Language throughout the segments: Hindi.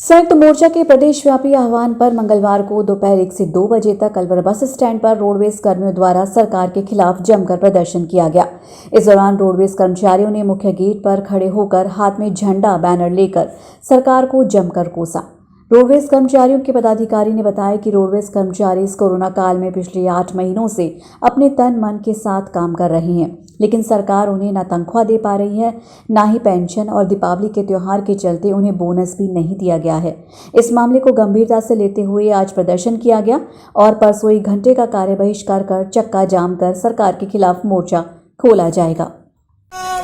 संयुक्त मोर्चा के प्रदेश व्यापी आह्वान पर मंगलवार को दोपहर 1 से 2 बजे तक अलवर बस स्टैंड पर रोडवेज कर्मियों द्वारा सरकार के खिलाफ जमकर प्रदर्शन किया गया। इस दौरान रोडवेज कर्मचारियों ने मुख्य गेट पर खड़े होकर हाथ में झंडा बैनर लेकर सरकार को जमकर कोसा। रोडवेज कर्मचारियों के पदाधिकारी ने बताया कि रोडवेज कर्मचारी इस कोरोना काल में पिछले 8 महीनों से अपने तन मन के साथ काम कर रहे हैं, लेकिन सरकार उन्हें न तनख्वाह दे पा रही है, न ही पेंशन, और दीपावली के त्यौहार के चलते उन्हें बोनस भी नहीं दिया गया है। इस मामले को गंभीरता से लेते हुए आज प्रदर्शन किया गया और परसों 1 घंटे का कार्य बहिष्कार कर चक्का जाम कर सरकार के खिलाफ मोर्चा खोला जाएगा।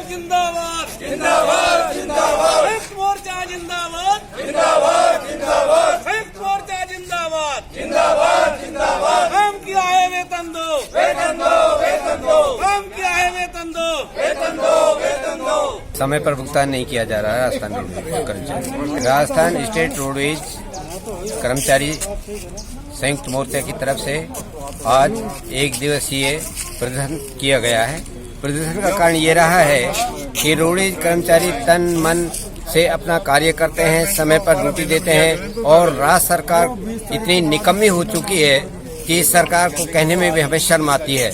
जिंदाबाद जिंदाबाद जिंदाबाद मोर्चा जिंदाबाद जिंदाबाद जिंदाबाद मोर्चा जिंदाबाद जिंदाबाद जिंदाबाद। हम क्या है वेतन दो वेतन दो वेतन दो। हम क्या है वेतन दो वेतन दो वेतन दो। समय पर भुगतान नहीं किया जा रहा है राजस्थान रोडवेज कर्मचारी। राजस्थान स्टेट रोडवेज कर्मचारी संयुक्त मोर्चा की तरफ से आज 1 दिवसीय प्रदर्शन किया गया है। प्रदर्शन का कारण ये रहा है कि रोडवेज कर्मचारी तन मन से अपना कार्य करते हैं, समय पर ड्यूटी देते हैं और राज्य सरकार इतनी निकम्मी हो चुकी है कि इस सरकार को कहने में भी हमें शर्म आती है।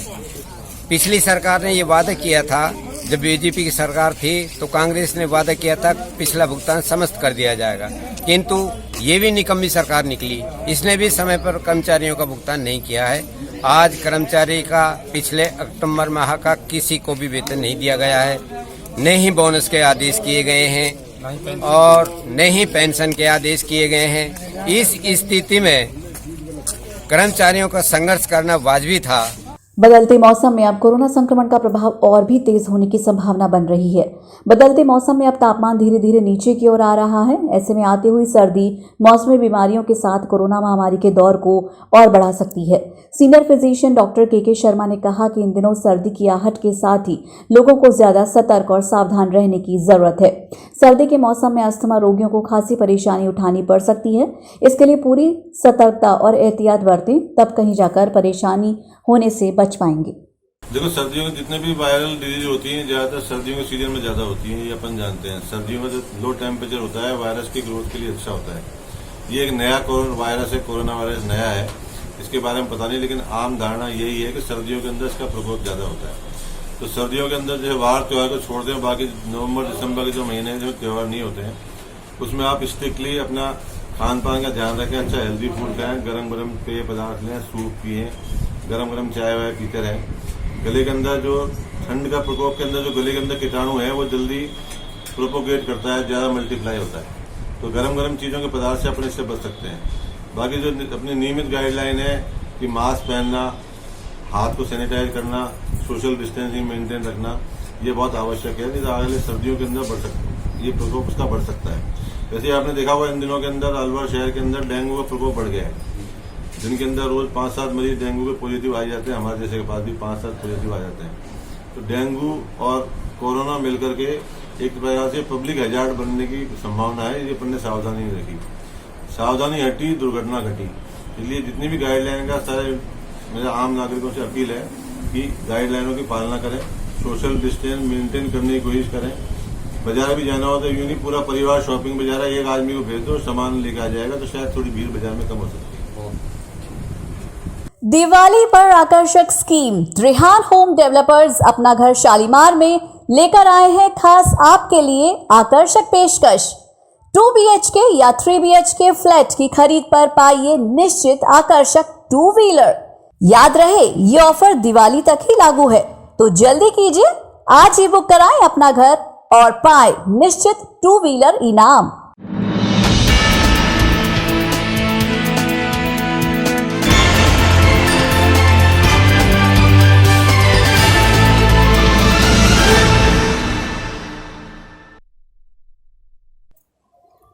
पिछली सरकार ने ये वादा किया था, जब बीजेपी की सरकार थी तो कांग्रेस ने वादा किया था पिछला भुगतान समस्त कर दिया जाएगा, किंतु ये भी निकम्मी सरकार निकली। इसने भी समय पर कर्मचारियों का भुगतान नहीं किया है। आज कर्मचारी का पिछले अक्टूबर माह का किसी को भी वेतन नहीं दिया गया है, न ही बोनस के आदेश किए गए हैं और न ही पेंशन के आदेश किए गए हैं। इस स्थिति में कर्मचारियों का संघर्ष करना वाजिब था। बदलते मौसम में अब कोरोना संक्रमण का प्रभाव और भी तेज होने की संभावना बन रही है। बदलते मौसम में अब तापमान धीरे धीरे नीचे की ओर आ रहा है। ऐसे में आती हुई सर्दी मौसमी बीमारियों के साथ कोरोना महामारी के दौर को और बढ़ा सकती है। सीनियर फिजिशियन डॉक्टर के शर्मा ने कहा कि इन दिनों सर्दी की आहट के साथ ही लोगों को ज्यादा सतर्क और सावधान रहने की जरूरत है। सर्दी के मौसम में अस्थमा रोगियों को खासी परेशानी उठानी पड़ सकती है। इसके लिए पूरी सतर्कता और एहतियात बरतें, तब कहीं जाकर परेशानी होने से बच पाएंगे। देखो, सर्दियों में जितने भी वायरल डिजीज होती हैं ज्यादातर सर्दियों के सीजन में ज्यादा होती हैं, ये अपन जानते हैं। सर्दियों में जो लो टेम्परेचर होता है वायरस की ग्रोथ के लिए अच्छा होता है। ये एक नया वायरस है, कोरोना वायरस नया है, इसके बारे में पता नहीं, लेकिन आम धारणा यही है कि सर्दियों के अंदर इसका प्रकोप ज्यादा होता है। तो सर्दियों के अंदर जो बाहर त्योहार को छोड़ दें, बाकी नवम्बर दिसंबर के जो महीने हैं जो त्योहार नहीं होते हैं उसमें आप स्ट्रिक्टली अपना खान पान का ध्यान रखें। अच्छा हेल्दी फूड खाएं, गरम गरम पेय पदार्थ लें, सूप पिए, गरम गरम चाय वाय पीते रहें। गले के अंदर जो ठंड का प्रकोप के अंदर जो गले के अंदर कीटाणु है वो जल्दी प्रोपोगेट करता है, ज्यादा मल्टीप्लाई होता है। तो गरम गरम चीजों के पदार्थ से अपने इससे बच सकते हैं। बाकी जो अपनी नियमित गाइडलाइन है कि मास्क पहनना, हाथ को सैनिटाइज करना, सोशल डिस्टेंसिंग मेंटेन रखना, ये बहुत आवश्यक है। नहीं तो अगले सर्दियों के अंदर बढ़ सकता, ये प्रकोप उसका बढ़ सकता है। वैसे आपने देखा हुआ इन दिनों के अंदर अलवर शहर के अंदर डेंगू का प्रकोप बढ़ गया है। जिनके अंदर रोज 5-7 मरीज डेंगू के पॉजिटिव आ जाते हैं, हमारे जैसे के पास भी 5-7 पॉजिटिव आ जाते हैं। तो डेंगू और कोरोना मिलकर के एक प्रकार से पब्लिक हैजार्ड बनने की संभावना है। ये अपन ने सावधानी नहीं रखी, सावधानी हटी, दुर्घटना घटी। इसलिए जितनी भी गाइडलाइन का सारे मेरा आम नागरिकों से अपील है कि गाइडलाइनों की पालना करें, सोशल डिस्टेंस मेंटेन करने की कोशिश करें। बाजार भी जाना हो तो यूं नहीं पूरा परिवार शॉपिंग बाजार है, एक आदमी को भेज दो, सामान लेकर आ जाएगा, तो शायद थोड़ी भीड़ बाजार में कम हो सकती है। दिवाली पर आकर्षक स्कीम रेहान होम डेवलपर्स अपना घर शालीमार में लेकर आए हैं खास आपके लिए आकर्षक पेशकश। 2 BHK या 3 BHK फ्लैट की खरीद पर पाइए निश्चित आकर्षक 2 व्हीलर। याद रहे, ये ऑफर दिवाली तक ही लागू है, तो जल्दी कीजिए, आज ही बुक कराएं अपना घर और पाएं निश्चित 2 व्हीलर इनाम।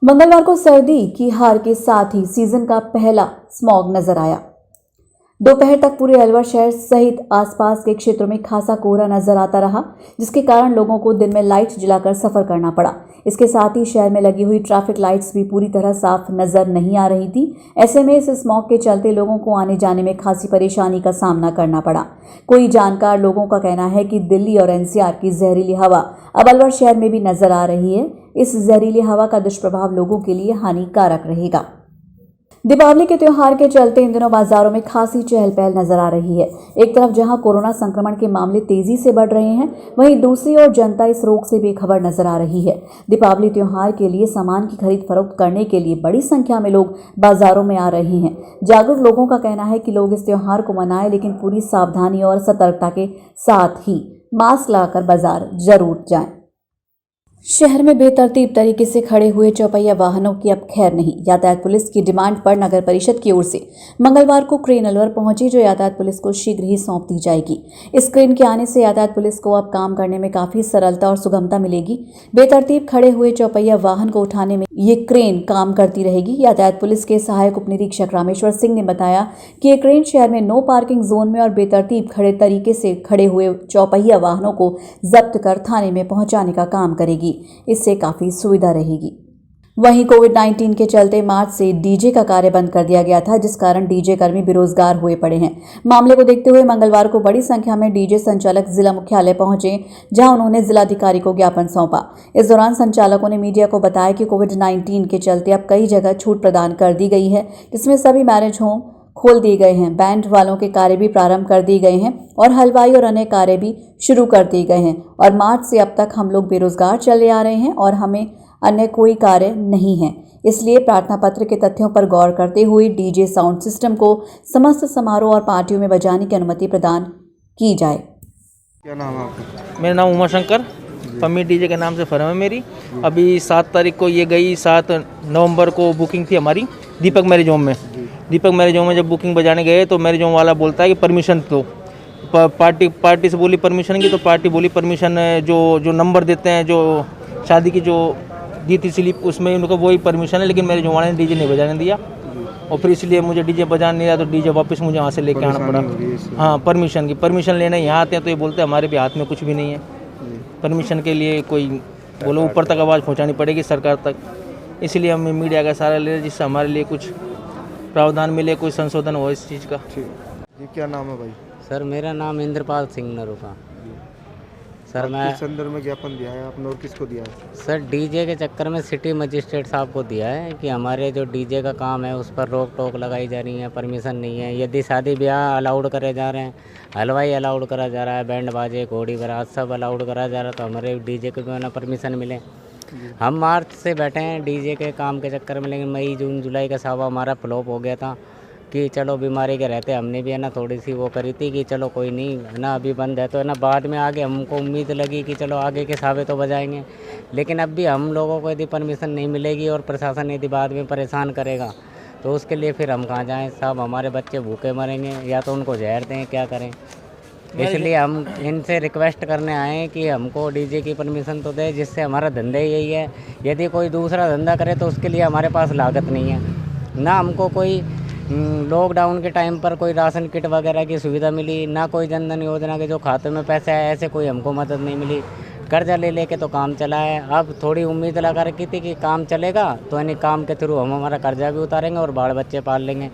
मंगलवार को सर्दी की हार के साथ ही सीजन का पहला स्मॉग नजर आया। दोपहर तक पूरे अलवर शहर सहित आसपास के क्षेत्रों में खासा कोहरा नजर आता रहा, जिसके कारण लोगों को दिन में लाइट जलाकर सफर करना पड़ा। इसके साथ ही शहर में लगी हुई ट्रैफिक लाइट्स भी पूरी तरह साफ नजर नहीं आ रही थी। ऐसे में इस स्मॉग के चलते लोगों को आने जाने में खासी परेशानी का सामना करना पड़ा। कोई जानकार लोगों का कहना है कि दिल्ली और NCR की जहरीली हवा अब अलवर शहर में भी नजर आ रही है। इस जहरीली हवा का दुष्प्रभाव लोगों के लिए हानिकारक रहेगा। दीपावली के त्योहार के चलते इन दिनों बाजारों में खासी चहल पहल नजर आ रही है। एक तरफ जहां कोरोना संक्रमण के मामले तेजी से बढ़ रहे हैं, वहीं दूसरी ओर जनता इस रोग से बेखबर नजर आ रही है। दीपावली त्योहार के लिए सामान की खरीद फरोख्त करने के लिए बड़ी संख्या में लोग बाजारों में आ रहे हैं। जागरूक लोगों का कहना है कि लोग इस त्योहार को मनाएं, लेकिन पूरी सावधानी और सतर्कता के साथ ही मास्क लगाकर बाजार जरूर जाएं। शहर में बेतरतीब तरीके से खड़े हुए चौपहिया वाहनों की अब खैर नहीं। यातायात पुलिस की डिमांड पर नगर परिषद की ओर से मंगलवार को क्रेन अलवर पहुंची, जो यातायात पुलिस को शीघ्र ही सौंप दी जाएगी। इस क्रेन के आने से यातायात पुलिस को अब काम करने में काफी सरलता और सुगमता मिलेगी। बेतरतीब खड़े हुए चौपहिया वाहन को उठाने में ये क्रेन काम करती रहेगी। यातायात पुलिस के सहायक उप निरीक्षक रामेश्वर सिंह ने बताया कि ये क्रेन शहर में नो पार्किंग जोन में और बेतरतीब खड़े तरीके से खड़े हुए चौपहिया वाहनों को जब्त कर थाने में पहुंचाने का काम करेगी। इससे काफी सुविधा रहेगी। वहीं कोविड-19 के चलते मार्च से डीजे का कार्य बंद कर दिया गया था, जिस कारण डीजे कर्मी बेरोजगार हुए पड़े हैं। मामले को देखते हुए मंगलवार को बड़ी संख्या में डीजे संचालक जिला मुख्यालय पहुंचे, जहां उन्होंने जिलाधिकारी को ज्ञापन सौंपा। इस दौरान संचालकों ने मीडिया को बताया कि कोविड-19 के चलते अब कई जगह छूट प्रदान कर दी गई है, जिसमें सभी मैरिज होम खोल दिए गए हैं, बैंड वालों के कार्य भी प्रारंभ कर दिए गए हैं और हलवाई और अन्य कार्य भी शुरू कर दिए गए हैं। और मार्च से अब तक हम लोग बेरोजगार चले आ रहे हैं और हमें अन्य कोई कार्य नहीं है। इसलिए प्रार्थना पत्र के तथ्यों पर गौर करते हुए डीजे साउंड सिस्टम को समस्त समारोह और पार्टियों में बजाने की अनुमति प्रदान की जाए। क्या नाम है आपका? मेरा नाम उमा शंकर, पम्मी डीजे के नाम से फर्म है मेरी। अभी 7 तारीख को ये गई, 7 नवंबर को बुकिंग थी हमारी दीपक मैरिज होम में। दीपक मैरिज होम में जब बुकिंग बजाने गए तो मैरिज होम वाला बोलता है कि परमिशन दो। पार्टी से बोली परमिशन की, तो पार्टी बोली परमिशन जो नंबर देते हैं, जो शादी की जो दी थी स्लिप, उसमें उनको वही परमिशन है, लेकिन मैरिज होम वाले ने डीजे नहीं बजाने दिया। और फिर इसलिए मुझे डीजे बजाने नहीं दिया, तो डीजे वापस मुझे वहाँ से लेके आना पड़ा। हाँ, परमिशन लेने यहाँ आते हैं तो ये बोलते हैं हमारे भी हाथ में कुछ भी नहीं है। परमिशन के लिए कोई बोलो ऊपर तक आवाज़ पहुँचानी पड़ेगी सरकार तक। इसलिए हम मीडिया का सहारा ले रहे हैं, जिससे हमारे लिए कुछ प्रावधान मिले, कोई संशोधन हो इस चीज़ का। जी, क्या नाम है भाई? सर मेरा नाम इंद्रपाल सिंह नरूका। सर मैं किस संदर्भ में ज्ञापन दिया है आपने और किसको दिया है? सर डीजे के चक्कर में सिटी मजिस्ट्रेट साहब को दिया है कि हमारे जो डीजे का काम है उस पर रोक टोक लगाई जा रही है, परमिशन नहीं है। यदि शादी ब्याह अलाउड करे जा रहे हैं, हलवाई अलाउड करा जा रहा है, बैंड बाजे घोड़ी बारात सब अलाउड करा जा रहा है, तो हमारे डीजे को जो है ना परमिशन मिले। हम मार्च से बैठे हैं डीजे के काम के चक्कर में, लेकिन मई जून जुलाई का सावा हमारा फ्लॉप हो गया था कि चलो बीमारी के रहते हमने भी है ना थोड़ी सी वो करी थी कि चलो कोई नहीं है ना, अभी बंद है तो है ना, बाद में आगे हमको उम्मीद लगी कि चलो आगे के सावे तो बजाएंगे। लेकिन अब भी हम लोगों को यदि परमिशन नहीं मिलेगी और प्रशासन यदि बाद में परेशान करेगा तो उसके लिए फिर हम कहाँ जाएँ साहब? हमारे बच्चे भूखे मरेंगे या तो उनको जहर दें, क्या करें? इसलिए हम इनसे रिक्वेस्ट करने आए हैं कि हमको डीजे की परमिशन तो दे, जिससे हमारा धंधा यही है। यदि कोई दूसरा धंधा करे तो उसके लिए हमारे पास लागत नहीं है ना। हमको कोई लॉकडाउन के टाइम पर कोई राशन किट वगैरह की सुविधा मिली ना, कोई जनधन योजना के जो खाते में पैसे आए ऐसे कोई हमको मदद नहीं मिली। कर्जा ले लेके तो काम चला है। अब थोड़ी उम्मीद लगा रखी थी कि काम चलेगा तो यानी काम के थ्रू हम हमारा कर्जा भी उतारेंगे और बाल बच्चे पाल लेंगे।